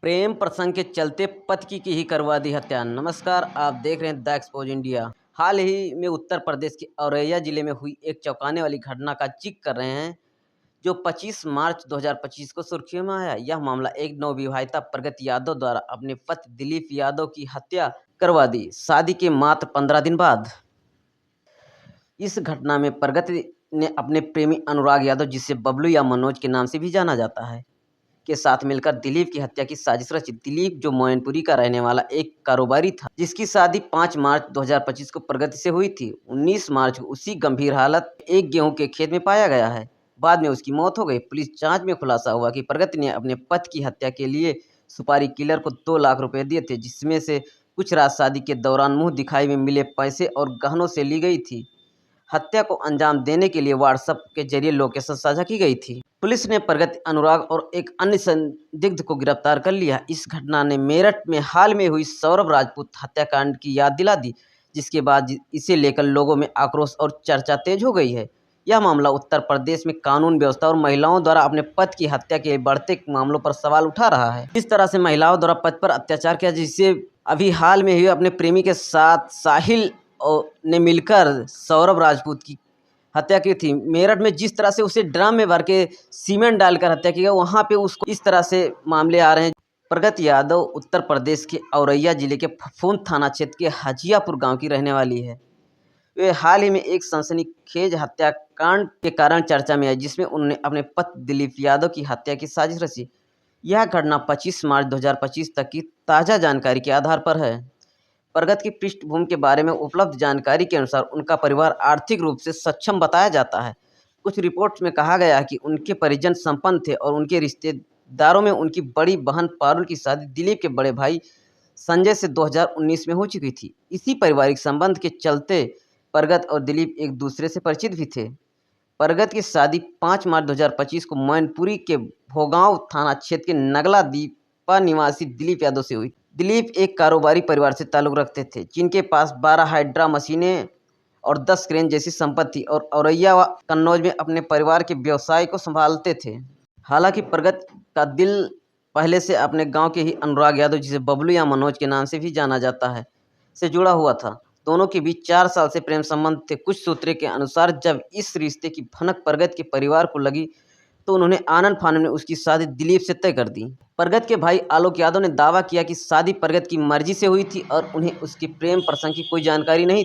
प्रेम प्रसंग के चलते पति की ही करवा दी हत्या। नमस्कार, आप देख रहे हैं द एक्सपोज इंडिया। हाल ही में उत्तर प्रदेश के औरैया जिले में हुई एक चौंकाने वाली घटना का जिक्र कर रहे हैं, जो 25 मार्च 2025 को सुर्खियों में आया। यह मामला एक नवविवाहिता प्रगति यादव द्वारा अपने पति दिलीप यादव की हत्या करवा दी, शादी के मात्र 15 दिन बाद। इस घटना में प्रगति ने अपने प्रेमी अनुराग यादव, जिसे बबलू या मनोज के नाम से भी जाना जाता है, के साथ मिलकर दिलीप की हत्या की साजिश रची। दिलीप, जो मैनपुरी का रहने वाला एक कारोबारी था, जिसकी शादी 5 मार्च 2025 को प्रगति से हुई थी, 19 मार्च को उसी गंभीर हालत एक गेहूं के खेत में पाया गया है। बाद में उसकी मौत हो गई। पुलिस जांच में खुलासा हुआ कि प्रगति ने अपने पति की हत्या के लिए सुपारी किलर को 2 लाख रुपए दिए थे, जिसमें से कुछ राशि शादी के दौरान मुंह दिखाई में मिले पैसे और गहनों से ली गई थी। हत्या को अंजाम देने के लिए व्हाट्सएप के जरिए लोकेशन साझा की गई थी। पुलिस ने प्रगति, अनुराग और एक अन्य संदिग्ध को गिरफ्तार कर लिया। इस घटना ने मेरठ में हाल में हुई सौरभ राजपूत हत्याकांड की याद दिला दी, जिसके बाद इसे लेकर लोगों में आक्रोश और चर्चा तेज हो गई है। यह मामला उत्तर प्रदेश में कानून व्यवस्था और महिलाओं द्वारा अपने पति की हत्या के बढ़ते मामलों पर सवाल उठा रहा है। इस तरह से महिलाओं द्वारा पति पर अत्याचार किया, जिसे अभी हाल में ही अपने प्रेमी के साथ साहिल ने मिलकर सौरभ राजपूत की हत्या की थी। मेरठ में जिस तरह से उसे ड्रम में भर के सीमेंट डालकर हत्या की गई, वहाँ पे उसको इस तरह से मामले आ रहे हैं। प्रगति यादव उत्तर प्रदेश के औरैया जिले के फफूंद थाना क्षेत्र के हजियापुर गांव की रहने वाली है। वे हाल ही में एक सनसनीखेज हत्याकांड के कारण चर्चा में आई, जिसमें उन्होंने अपने पति दिलीप यादव की हत्या की साजिश रची। यह घटना 25 मार्च 2025 तक की ताज़ा जानकारी के आधार पर है। प्रगति की पृष्ठभूमि के बारे में उपलब्ध जानकारी के अनुसार उनका परिवार आर्थिक रूप से सक्षम बताया जाता है। कुछ रिपोर्ट्स में कहा गया है कि उनके परिजन संपन्न थे और उनके रिश्तेदारों में उनकी बड़ी बहन पारुल की शादी दिलीप के बड़े भाई संजय से 2019 में हो चुकी थी। इसी पारिवारिक संबंध के चलते प्रगति और दिलीप एक दूसरे से परिचित भी थे। प्रगति की शादी 5 मार्च 2025 को मैनपुरी के भोगांव थाना क्षेत्र के नगला दीपा निवासी दिलीप यादव से हुई। दिलीप एक कारोबारी परिवार से ताल्लुक़ रखते थे, जिनके पास 12 हाइड्रा मशीनें और 10 क्रेन जैसी संपत्ति और औरैया व कन्नौज में अपने परिवार के व्यवसाय को संभालते थे। हालांकि प्रगति का दिल पहले से अपने गांव के ही अनुराग यादव, जिसे बबलू या मनोज के नाम से भी जाना जाता है, से जुड़ा हुआ था। दोनों के बीच 4 साल से प्रेम संबंध थे। कुछ सूत्रों के अनुसार जब इस रिश्ते की भनक प्रगति के परिवार को लगी, तो उन्होंने आनन फानन में उसकी शादी दिलीप से तय कर दी। प्रगति के भाई आलोक यादव ने दावा किया कि शादी प्रगति की मर्जी से हुई थी और उन्हें उसके प्रेम प्रसंग की कोई जानकारी नहीं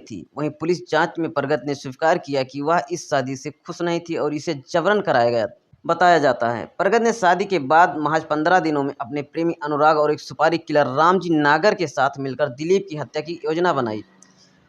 थी। वहीं पुलिस जांच में प्रगति ने स्वीकार किया कि वह इस शादी से खुश नहीं थी और इसे जबरन कराया गया बताया जाता है। प्रगति ने शादी के बाद महज 15 दिनों में अपने प्रेमी अनुराग और एक सुपारी किलर रामजी नागर के साथ मिलकर दिलीप की हत्या की योजना बनाई।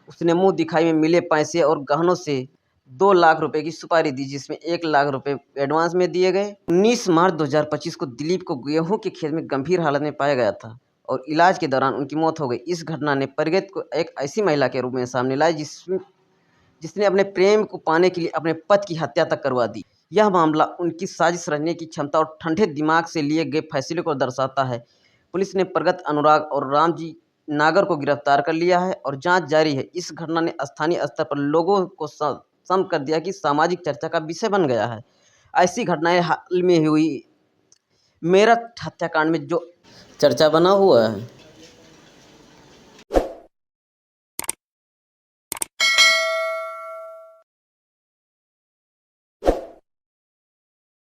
उसने मुंह दिखाई में मिले पैसे और गहनों से 2 लाख रुपए की सुपारी दी, जिसमें 1 लाख रुपए एडवांस में दिए गए। 19 मार्च 2025 को दिलीप को गेहूं के खेत में गंभीर हालत में पाया गया था और इलाज के दौरान उनकी मौत हो गई। इस घटना ने प्रगति को एक ऐसी महिला के रूप में सामने लाई जिसने अपने प्रेम को पाने के लिए अपने पति की हत्या तक करवा दी। यह मामला उनकी साजिश रचने की क्षमता और ठंडे दिमाग से लिए गए फैसले को दर्शाता है। पुलिस ने प्रगति, अनुराग और रामजी नागर को गिरफ्तार कर लिया है और जांच जारी है। इस घटना ने स्थानीय स्तर पर लोगों को सम कर दिया कि सामाजिक चर्चा का विषय बन गया है। ऐसी घटनाएं हाल में हुई मेरठ हत्याकांड में जो चर्चा बना हुआ है।